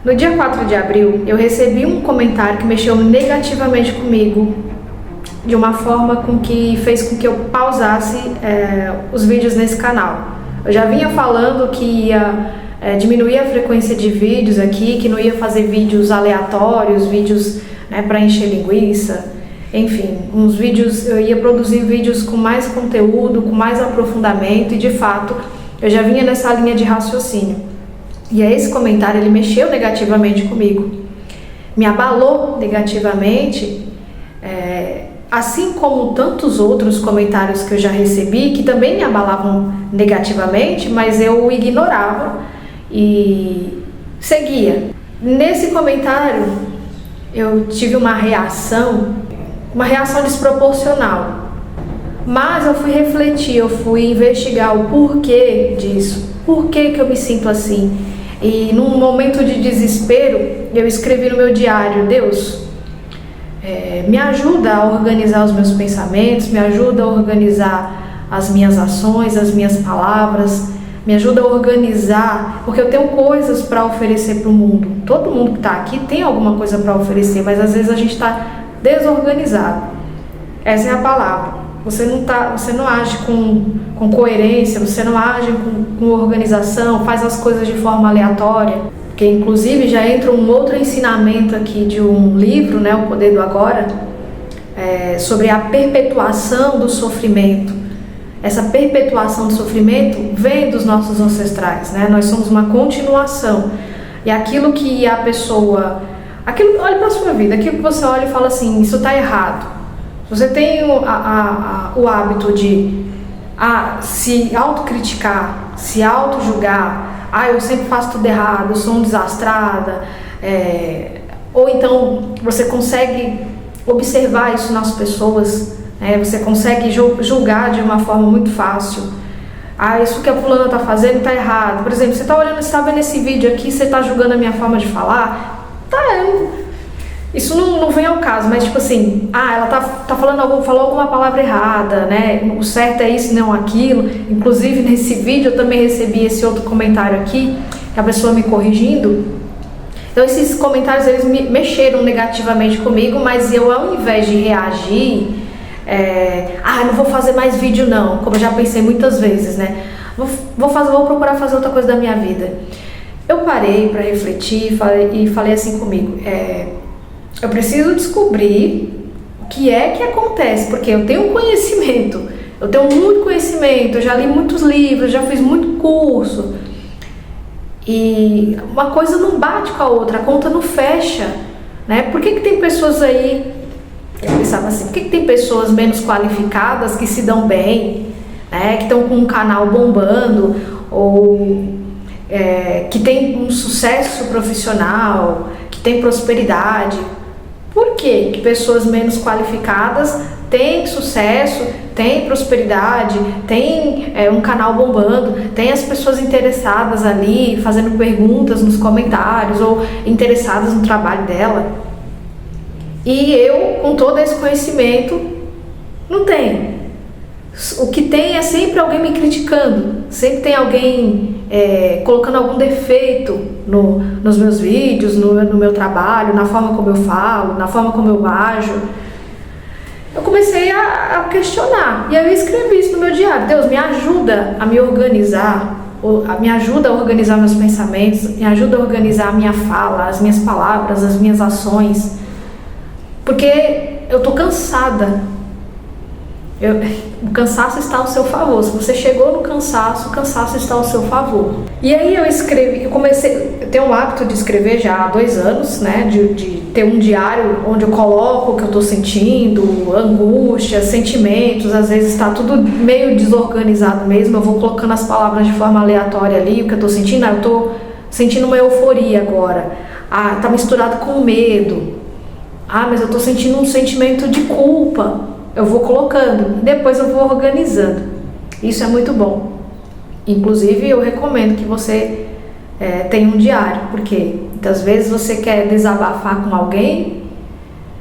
No dia 4 de abril, eu recebi um comentário que mexeu negativamente comigo, de uma forma que fez com que eu pausasse os vídeos nesse canal. Eu já vinha falando que ia diminuir a frequência de vídeos aqui, que não ia fazer vídeos aleatórios, vídeos para encher linguiça, enfim, eu ia produzir vídeos com mais conteúdo, com mais aprofundamento, e de fato eu já vinha nessa linha de raciocínio. E aí esse comentário, ele mexeu negativamente comigo, me abalou negativamente, assim como tantos outros comentários que eu já recebi, que também me abalavam negativamente, mas eu ignorava e seguia. Nesse comentário, eu tive uma reação desproporcional, mas eu fui refletir, eu fui investigar o porquê disso, por que eu me sinto assim. E num momento de desespero, eu escrevi no meu diário: Deus, me ajuda a organizar os meus pensamentos, me ajuda a organizar as minhas ações, as minhas palavras, me ajuda a organizar, porque eu tenho coisas para oferecer para o mundo. Todo mundo que está aqui tem alguma coisa para oferecer, mas às vezes a gente está desorganizado. Essa é a palavra. Você não age com coerência, você não age com organização, faz as coisas de forma aleatória. Porque inclusive já entra um outro ensinamento aqui de um livro, O Poder do Agora, sobre a perpetuação do sofrimento. Essa perpetuação do sofrimento vem dos nossos ancestrais, Nós somos uma continuação. E aquilo que a pessoa... olha para a sua vida, aquilo que você olha e fala assim: isso está errado. Você tem o hábito de se autocriticar, se auto-julgar: eu sempre faço tudo errado, eu sou uma desastrada, ou então você consegue observar isso nas pessoas, você consegue julgar de uma forma muito fácil: isso que a fulana está fazendo está errado. Por exemplo, você está vendo esse vídeo aqui, você está julgando a minha forma de falar, isso não vem ao caso, mas tipo assim, ela tá falou alguma palavra errada, o certo é isso, não aquilo. Inclusive nesse vídeo eu também recebi esse outro comentário aqui, que a pessoa me corrigindo. Então esses comentários, eles me mexeram negativamente comigo, mas eu, ao invés de reagir, não vou fazer mais vídeo não, como eu já pensei muitas vezes, vou procurar fazer outra coisa da minha vida. Eu parei para refletir e falei assim comigo: eu preciso descobrir o que é que acontece, porque eu tenho conhecimento, eu tenho muito conhecimento, eu já li muitos livros, já fiz muito curso, e uma coisa não bate com a outra, a conta não fecha, Por que tem pessoas aí, eu pensava assim, por que tem pessoas menos qualificadas que se dão bem, que estão com um canal bombando, ou que tem um sucesso profissional, que tem prosperidade? Por que pessoas menos qualificadas têm sucesso, têm prosperidade, têm um canal bombando, tem as pessoas interessadas ali, fazendo perguntas nos comentários ou interessadas no trabalho dela? E eu, com todo esse conhecimento, não tenho. O que tem é sempre alguém me criticando, sempre tem alguém colocando algum defeito nos meus vídeos, no meu trabalho, na forma como eu falo, na forma como eu ajo. Eu comecei a questionar, e aí eu escrevi isso no meu diário: Deus, me ajuda a me organizar, me ajuda a organizar meus pensamentos, me ajuda a organizar a minha fala, as minhas palavras, as minhas ações, porque eu tô cansada. O cansaço está ao seu favor. Se você chegou no cansaço, o cansaço está ao seu favor. E aí eu tenho o hábito de escrever já há 2 anos, de ter um diário onde eu coloco o que eu estou sentindo, angústia, sentimentos. Às vezes está tudo meio desorganizado mesmo, eu vou colocando as palavras de forma aleatória ali, o que eu estou sentindo. Eu estou sentindo uma euforia agora, tá misturado com medo, mas eu estou sentindo um sentimento de culpa. Eu vou colocando, depois eu vou organizando. Isso é muito bom. Inclusive eu recomendo que você tenha um diário, porque muitas vezes você quer desabafar com alguém,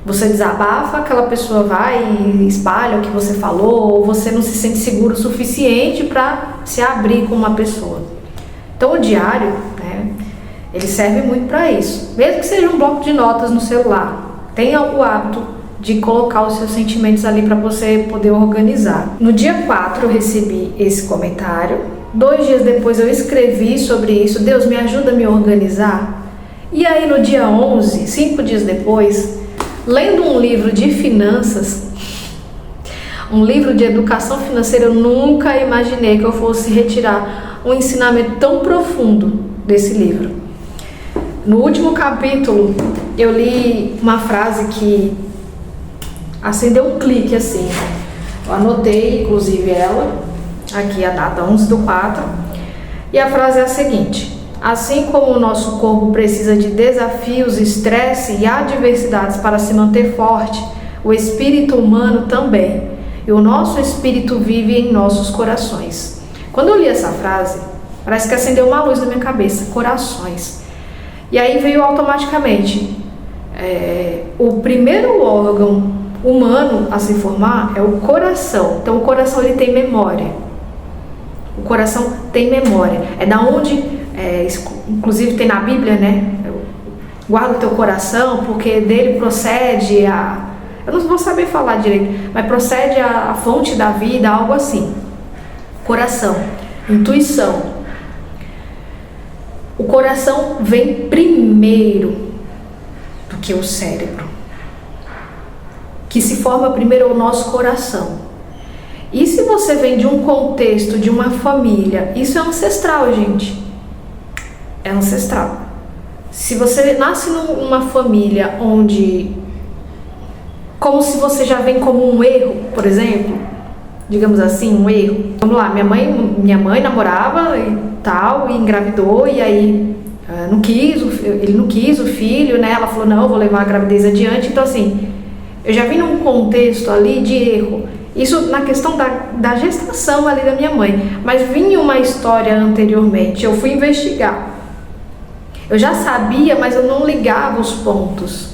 você desabafa, aquela pessoa vai e espalha o que você falou, ou você não se sente seguro o suficiente para se abrir com uma pessoa. Então o diário, Ele serve muito para isso. Mesmo que seja um bloco de notas no celular, tenha o hábito de colocar os seus sentimentos ali para você poder organizar. No dia 4 eu recebi esse comentário. 2 dias depois eu escrevi sobre isso. Deus, me ajuda a me organizar. E aí no dia 11, 5 dias depois, lendo um livro de finanças, um livro de educação financeira, eu nunca imaginei que eu fosse retirar um ensinamento tão profundo desse livro. No último capítulo, eu li uma frase que acendeu um clique assim. Eu anotei, inclusive, ela, aqui a data 11/4, e a frase é a seguinte: assim como o nosso corpo precisa de desafios, estresse e adversidades para se manter forte, o espírito humano também. E o nosso espírito vive em nossos corações. Quando eu li essa frase, parece que acendeu uma luz na minha cabeça. Corações. E aí veio automaticamente o primeiro órgão humano a se formar é o coração. Então o coração ele tem memória. O coração tem memória. É da onde, inclusive tem na Bíblia, né? Guarda o teu coração, porque dele procede a... Eu não vou saber falar direito, mas procede a fonte da vida, algo assim. Coração, intuição. O coração vem primeiro do que o cérebro. Que se forma primeiro o nosso coração. E se você vem de um contexto, de uma família, isso é ancestral, gente. É ancestral. Se você nasce numa família onde... como se você já vem como um erro, por exemplo, digamos assim, um erro. Vamos lá, minha mãe namorava e tal, e engravidou, e aí ele não quis o filho, né? Ela falou, não, eu vou levar a gravidez adiante. Então assim, eu já vim num contexto ali de erro. Isso na questão da gestação ali da minha mãe. Mas vinha uma história anteriormente, eu fui investigar. Eu já sabia, mas eu não ligava os pontos.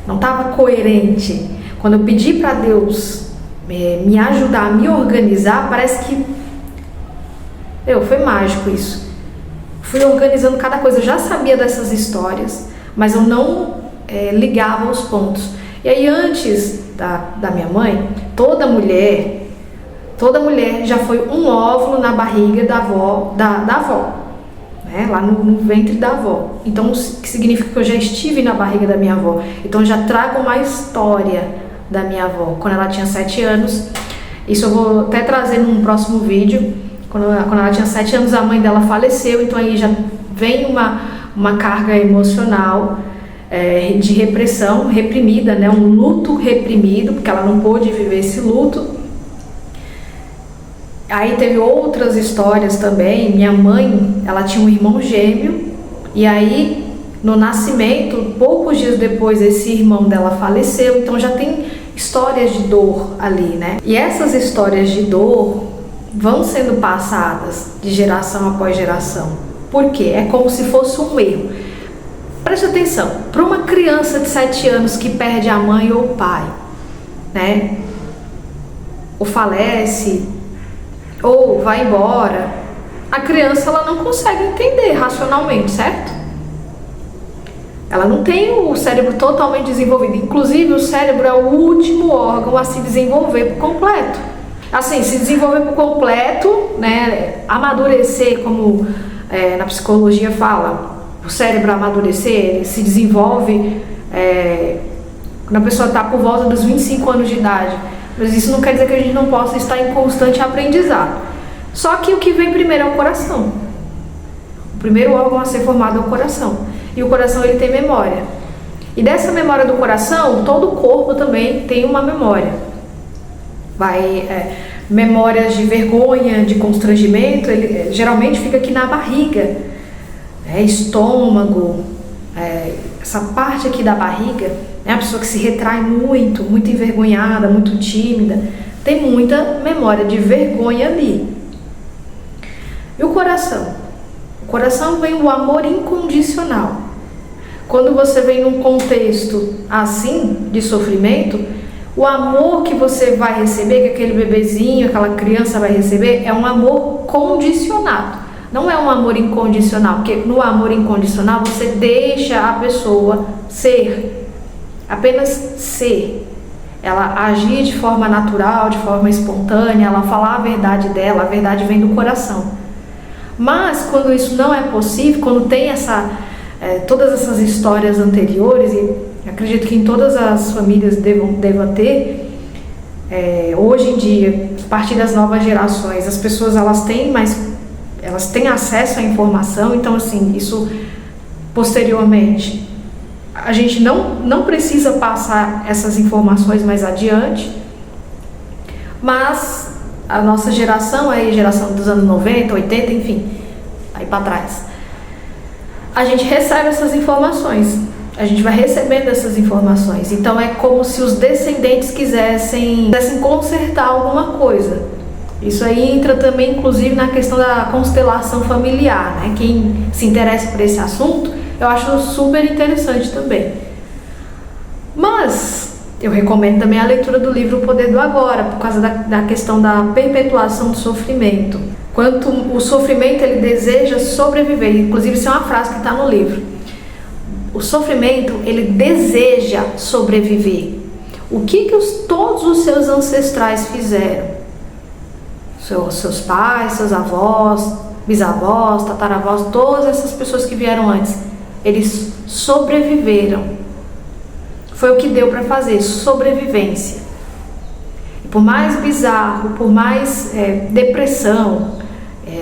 Não estava coerente. Quando eu pedi para Deus me ajudar a me organizar, parece que foi mágico isso. Fui organizando cada coisa. Eu já sabia dessas histórias, mas eu não ligava os pontos. E aí antes da minha mãe, toda mulher já foi um óvulo na barriga da avó, né? Lá no ventre da avó. Então, que significa que eu já estive na barriga da minha avó. Então, eu já trago uma história da minha avó. Quando ela tinha 7 anos, isso eu vou até trazer num próximo vídeo. Quando ela tinha 7 anos, a mãe dela faleceu. Então, aí já vem uma carga emocional de repressão, reprimida, né? Um luto reprimido, porque ela não pôde viver esse luto. Aí teve outras histórias também. Minha mãe, ela tinha um irmão gêmeo, e aí no nascimento, poucos dias depois, esse irmão dela faleceu. Então já tem histórias de dor ali, né? E essas histórias de dor vão sendo passadas de geração após geração. Por quê? É como se fosse um erro. Preste atenção, para uma criança de 7 anos que perde a mãe ou o pai, né? Ou falece, ou vai embora, a criança ela não consegue entender racionalmente, certo? Ela não tem o cérebro totalmente desenvolvido. Inclusive o cérebro é o último órgão a se desenvolver por completo. Assim, se desenvolver por completo, né? Amadurecer, como na psicologia fala, o cérebro amadurecer, ele se desenvolve quando a pessoa está por volta dos 25 anos de idade. Mas isso não quer dizer que a gente não possa estar em constante aprendizado. Só que o que vem primeiro é o coração. O primeiro órgão a ser formado é o coração. E o coração ele tem memória. E dessa memória do coração, todo o corpo também tem uma memória. Memórias de vergonha, de constrangimento, ele geralmente fica aqui na barriga. Estômago, essa parte aqui da barriga, a pessoa que se retrai muito envergonhada, muito tímida, tem muita memória de vergonha ali. E o coração? O coração vem o amor incondicional. Quando você vem num contexto assim, de sofrimento, o amor que você vai receber, que aquele bebezinho, aquela criança vai receber, é um amor condicionado. Não é um amor incondicional, porque no amor incondicional você deixa a pessoa ser, apenas ser. Ela agir de forma natural, de forma espontânea, ela falar a verdade dela, a verdade vem do coração. Mas quando isso não é possível, quando tem todas essas histórias anteriores, e acredito que em todas as famílias devam ter, hoje em dia, a partir das novas gerações, as pessoas elas têm acesso à informação, então assim, isso posteriormente a gente não precisa passar essas informações mais adiante, mas a nossa geração, aí geração dos anos 90, 80, enfim, aí para trás, a gente recebe essas informações, a gente vai recebendo essas informações, então é como se os descendentes quisessem consertar alguma coisa. Isso aí entra também, inclusive, na questão da constelação familiar, né? Quem se interessa por esse assunto, eu acho super interessante também. Mas eu recomendo também a leitura do livro O Poder do Agora, por causa da questão da perpetuação do sofrimento. Quanto o sofrimento ele deseja sobreviver, inclusive isso é uma frase que está no livro. O sofrimento ele deseja sobreviver. O que todos os seus ancestrais fizeram? Seus pais, seus avós, bisavós, tataravós, todas essas pessoas que vieram antes, eles sobreviveram. Foi o que deu para fazer, sobrevivência. E por mais bizarro, por mais depressão,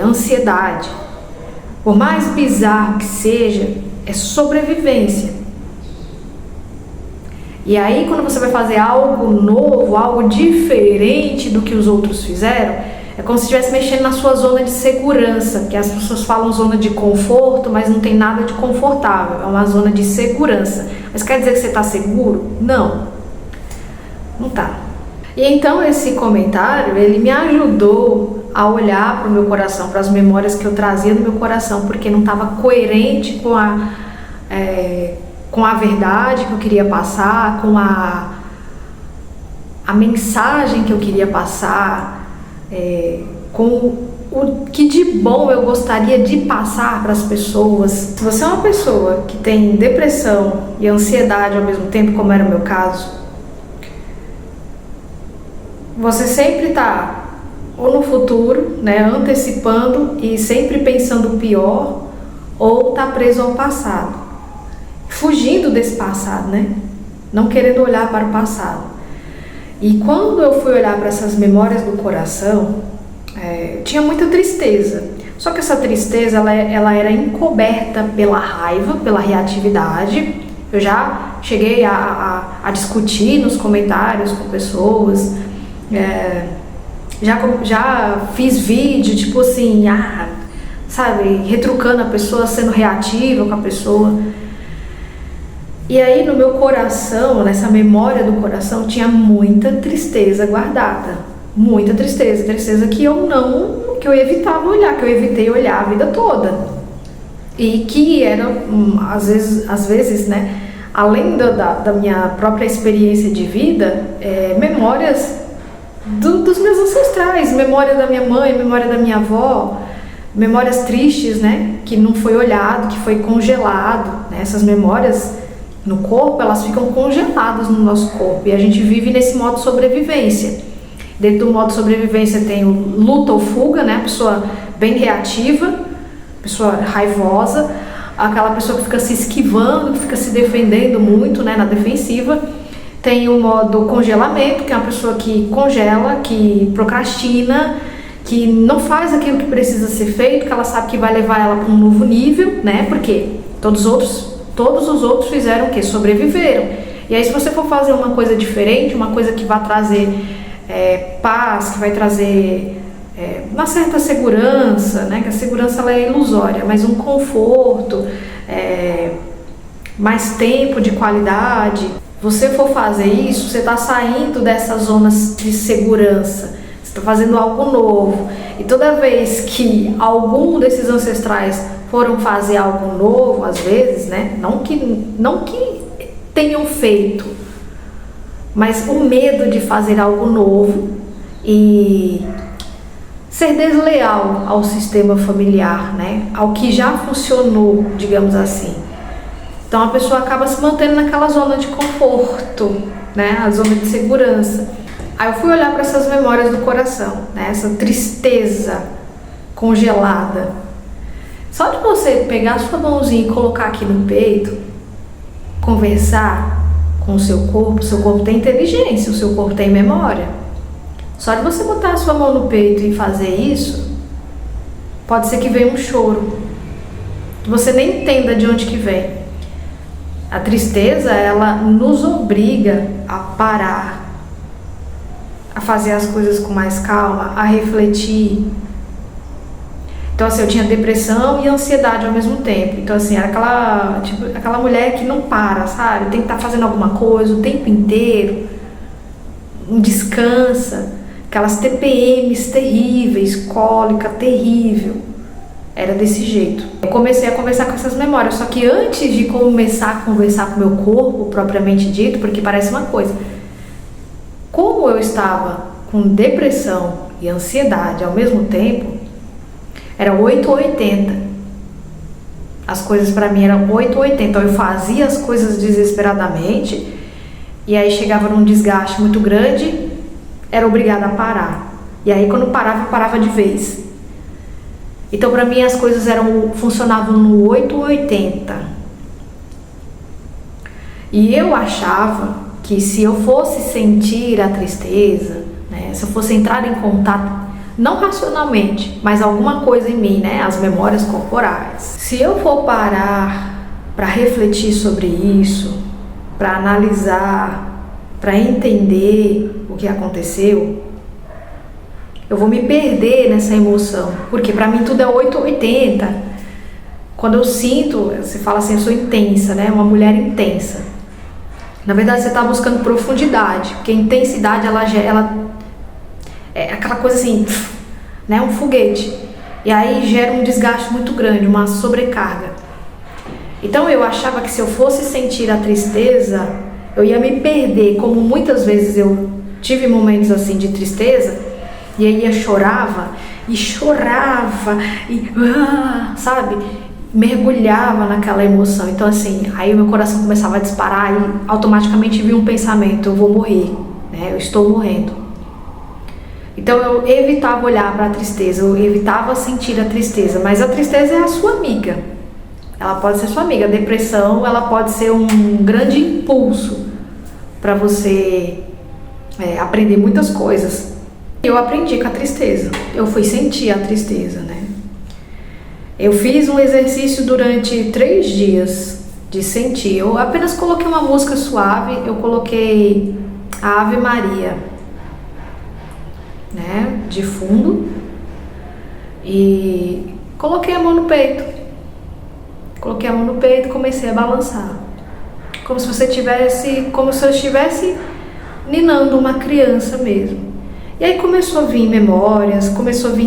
ansiedade, por mais bizarro que seja, é sobrevivência. E aí quando você vai fazer algo novo, algo diferente do que os outros fizeram, é como se estivesse mexendo na sua zona de segurança, que as pessoas falam zona de conforto, mas não tem nada de confortável, é uma zona de segurança. Mas quer dizer que você está seguro? Não, não está. E então esse comentário, ele me ajudou a olhar para o meu coração, para as memórias que eu trazia no meu coração, porque não estava coerente com a verdade que eu queria passar, com a mensagem que eu queria passar, com o que de bom eu gostaria de passar para as pessoas. Se você é uma pessoa que tem depressão e ansiedade ao mesmo tempo, como era o meu caso, você sempre está ou no futuro, né, antecipando e sempre pensando o pior, ou está preso ao passado, fugindo desse passado, né, não querendo olhar para o passado. E quando eu fui olhar para essas memórias do coração, tinha muita tristeza. Só que essa tristeza, ela era encoberta pela raiva, pela reatividade. Eu já cheguei a discutir nos comentários com pessoas, já fiz vídeo, tipo assim, sabe, retrucando a pessoa, sendo reativa com a pessoa. E aí no meu coração, nessa memória do coração, tinha muita tristeza guardada, muita tristeza que eu evitava olhar, que eu evitei olhar a vida toda. E que era, às vezes, né, além da minha própria experiência de vida, memórias dos meus ancestrais, memória da minha mãe, memória da minha avó, memórias tristes, né, que não foi olhado, que foi congelado, né, essas memórias no corpo, elas ficam congeladas no nosso corpo e a gente vive nesse modo sobrevivência. Dentro do modo sobrevivência tem o luta ou fuga, né? A pessoa bem reativa, pessoa raivosa, aquela pessoa que fica se esquivando, que fica se defendendo muito, né, na defensiva. Tem o modo congelamento, que é uma pessoa que congela, que procrastina, que não faz aquilo que precisa ser feito, que ela sabe que vai levar ela para um novo nível, né? Porque todos os outros fizeram o quê? Sobreviveram. E aí se você for fazer uma coisa diferente, uma coisa que vai trazer paz, que vai trazer uma certa segurança, né? Que a segurança ela é ilusória, mas um conforto, mais tempo de qualidade. Você for fazer isso, você está saindo dessas zonas de segurança, você está fazendo algo novo. E toda vez que algum desses ancestrais foram fazer algo novo, às vezes, né? Não que tenham feito, mas o medo de fazer algo novo e ser desleal ao sistema familiar, né? Ao que já funcionou, digamos assim. Então a pessoa acaba se mantendo naquela zona de conforto, né? A zona de segurança. Aí eu fui olhar para essas memórias do coração, né? Essa tristeza congelada. Só de você pegar a sua mãozinha e colocar aqui no peito, conversar com o seu corpo tem inteligência, o seu corpo tem memória. Só de você botar a sua mão no peito e fazer isso, pode ser que venha um choro. Você nem entenda de onde que vem. A tristeza, ela nos obriga a parar, a fazer as coisas com mais calma, a refletir. Então assim, eu tinha depressão e ansiedade ao mesmo tempo. Então assim, era aquela mulher que não para, sabe? Tem que estar fazendo alguma coisa o tempo inteiro, não descansa. Aquelas TPMs terríveis, cólica terrível. Era desse jeito. Eu comecei a conversar com essas memórias, só que antes de começar a conversar com o meu corpo, propriamente dito, porque parece uma coisa, como eu estava com depressão e ansiedade ao mesmo tempo, era 8 ou 80. As coisas pra mim eram 8 ou 80. Então eu fazia as coisas desesperadamente, e aí chegava num desgaste muito grande, era obrigada a parar. E aí quando parava, eu parava de vez. Então pra mim as coisas funcionavam no 8 ou 80. E eu achava que se eu fosse sentir a tristeza, né, se eu fosse entrar em contato, não racionalmente, mas alguma coisa em mim, né, as memórias corporais, se eu for parar para refletir sobre isso, para analisar, para entender o que aconteceu, eu vou me perder nessa emoção, porque para mim tudo é 8 ou 80. Quando eu sinto, você fala assim, eu sou intensa, né? Uma mulher intensa. Na verdade, você está buscando profundidade, porque a intensidade, ela é aquela coisa assim, né? Um foguete. E aí gera um desgaste muito grande, uma sobrecarga. Então eu achava que se eu fosse sentir a tristeza, eu ia me perder, como muitas vezes eu tive momentos assim de tristeza, e aí eu chorava, e sabe? Mergulhava naquela emoção. Então assim, aí o meu coração começava a disparar e automaticamente vinha um pensamento, eu vou morrer, né? Eu estou morrendo. Então eu evitava olhar para a tristeza, eu evitava sentir a tristeza, mas a tristeza é a sua amiga. Ela pode ser sua amiga. A depressão, ela pode ser um grande impulso para você aprender muitas coisas. Eu aprendi com a tristeza, eu fui sentir a tristeza, né? Eu fiz um exercício durante 3 dias de sentir. Eu apenas coloquei uma música suave, eu coloquei a Ave Maria, né, de fundo, e coloquei a mão no peito. Coloquei a mão no peito e comecei a balançar. Como se eu estivesse ninando uma criança mesmo. E aí começou a vir memórias, começou a vir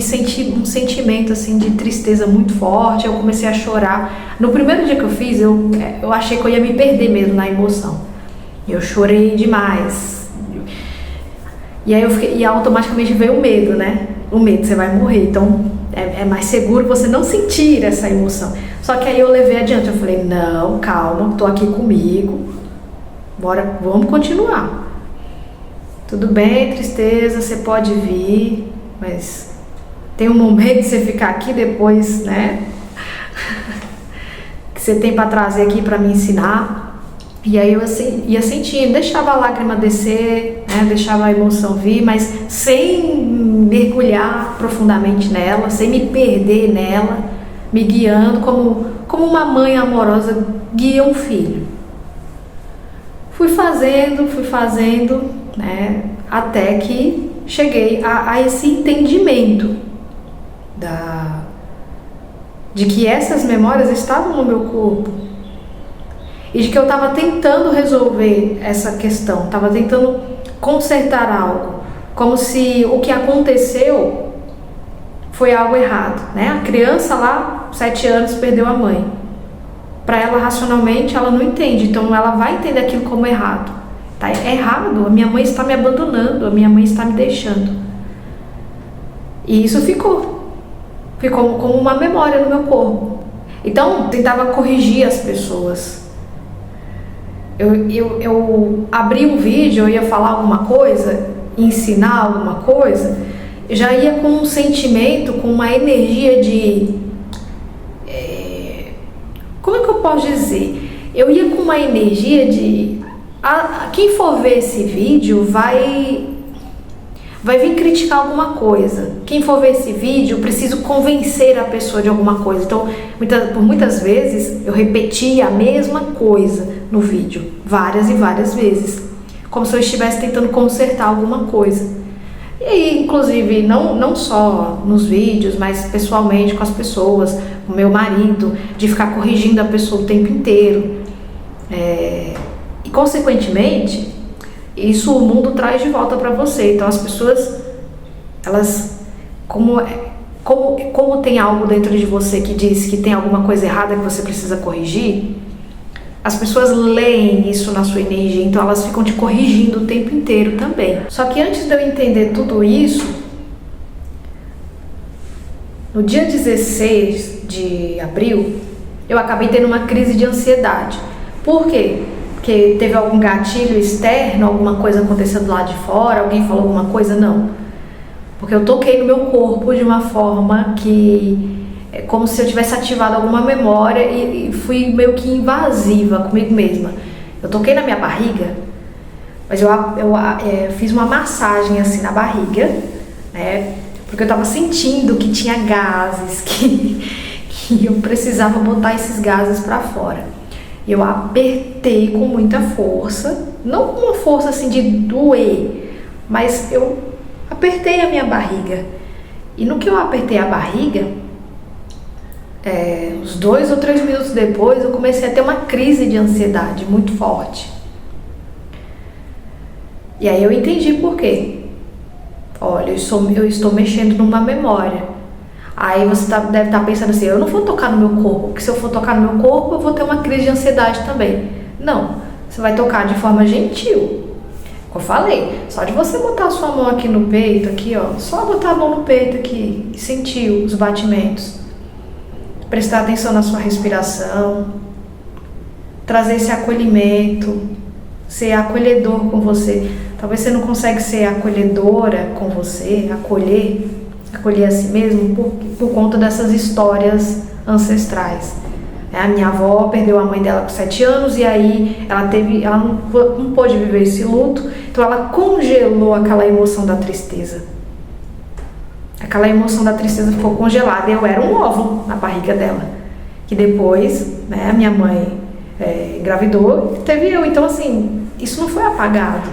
um sentimento assim de tristeza muito forte. Eu comecei a chorar. No primeiro dia que eu fiz, eu achei que eu ia me perder mesmo na emoção. Eu chorei demais. E aí automaticamente veio o medo, né? O medo, você vai morrer. Então é mais seguro você não sentir essa emoção. Só que aí eu levei adiante. Eu falei, não, calma, tô aqui comigo. Bora, vamos continuar. Tudo bem, tristeza, você pode vir, mas tem um momento de você ficar aqui depois, né? Que você tem para trazer aqui para me ensinar. E aí eu ia sentindo, deixava a lágrima descer, né? Deixava a emoção vir, mas sem mergulhar profundamente nela, sem me perder nela, me guiando como uma mãe amorosa guia um filho. Fui fazendo, né, até que cheguei a esse entendimento de que essas memórias estavam no meu corpo e de que eu estava tentando resolver essa questão, estava tentando consertar algo, como se o que aconteceu foi algo errado, né? A criança lá, 7 anos, perdeu a mãe. Para ela, racionalmente, ela não entende, então ela vai entender aquilo como errado. Tá errado, a minha mãe está me abandonando, a minha mãe está me deixando. E isso ficou como uma memória no meu corpo. Então, eu tentava corrigir as pessoas. Eu abri um vídeo, eu ia falar alguma coisa, ensinar alguma coisa, eu já ia com um sentimento, com uma energia de... como é que eu posso dizer? Eu ia com uma energia de... quem for ver esse vídeo vai vir criticar alguma coisa. Quem for ver esse vídeo, eu preciso convencer a pessoa de alguma coisa. Então, por muitas vezes, eu repetia a mesma coisa no vídeo, várias e várias vezes, como se eu estivesse tentando consertar alguma coisa. E aí, inclusive, não só nos vídeos, mas pessoalmente com as pessoas, com o meu marido, de ficar corrigindo a pessoa o tempo inteiro. E, consequentemente, isso o mundo traz de volta para você. Então, as pessoas, elas, como tem algo dentro de você que diz que tem alguma coisa errada que você precisa corrigir, as pessoas leem isso na sua energia, então elas ficam te corrigindo o tempo inteiro também. Só que antes de eu entender tudo isso, no dia 16 de abril, eu acabei tendo uma crise de ansiedade. Por quê? Porque teve algum gatilho externo, alguma coisa acontecendo lá de fora, alguém falou alguma coisa? Não. Porque eu toquei no meu corpo de uma forma que... é como se eu tivesse ativado alguma memória e fui meio que invasiva comigo mesma. Eu toquei na minha barriga, mas eu fiz uma massagem assim na barriga, né? Porque eu tava sentindo que tinha gases, que eu precisava botar esses gases para fora. Eu apertei com muita força, não com uma força assim de doer, mas eu apertei a minha barriga. E no que eu apertei a barriga, uns 2 ou 3 minutos depois, eu comecei a ter uma crise de ansiedade muito forte. E aí eu entendi por quê. Olha, eu estou mexendo numa memória. Aí você deve estar pensando assim, eu não vou tocar no meu corpo, porque se eu for tocar no meu corpo, eu vou ter uma crise de ansiedade também. Não, você vai tocar de forma gentil. Como eu falei, só de você botar a sua mão aqui no peito, aqui ó, só botar a mão no peito aqui e sentir os batimentos. Prestar atenção na sua respiração, trazer esse acolhimento, ser acolhedor com você. Talvez você não consiga ser acolhedora com você, acolher a si mesmo por conta dessas histórias ancestrais. A minha avó perdeu a mãe dela com 7 anos e aí ela não pôde viver esse luto, então ela congelou aquela emoção da tristeza. Aquela emoção da tristeza ficou congelada e eu era um óvulo na barriga dela. Que depois, a minha mãe engravidou e teve eu. Então, assim, isso não foi apagado.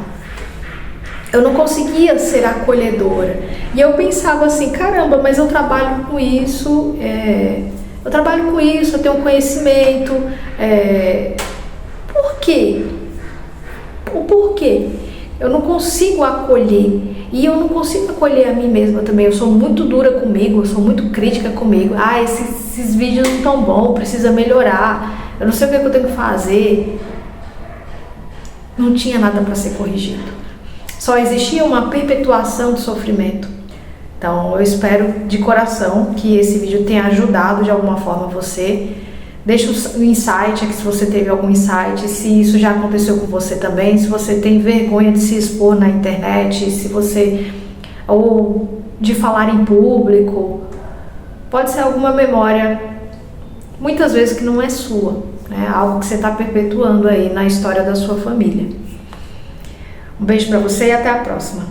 Eu não conseguia ser acolhedora. E eu pensava assim, caramba, mas eu trabalho com isso, eu tenho conhecimento. Por quê? O porquê? Eu não consigo acolher. E eu não consigo acolher a mim mesma também. Eu sou muito dura comigo, eu sou muito crítica comigo. Esses vídeos não estão bons, precisa melhorar. Eu não sei o que eu tenho que fazer. Não tinha nada para ser corrigido. Só existia uma perpetuação de sofrimento. Então, eu espero de coração que esse vídeo tenha ajudado de alguma forma você. Deixa um insight aqui se você teve algum insight, se isso já aconteceu com você também, se você tem vergonha de se expor na internet, ou de falar em público. Pode ser alguma memória, muitas vezes que não é sua, algo que você está perpetuando aí na história da sua família. Um beijo para você e até a próxima.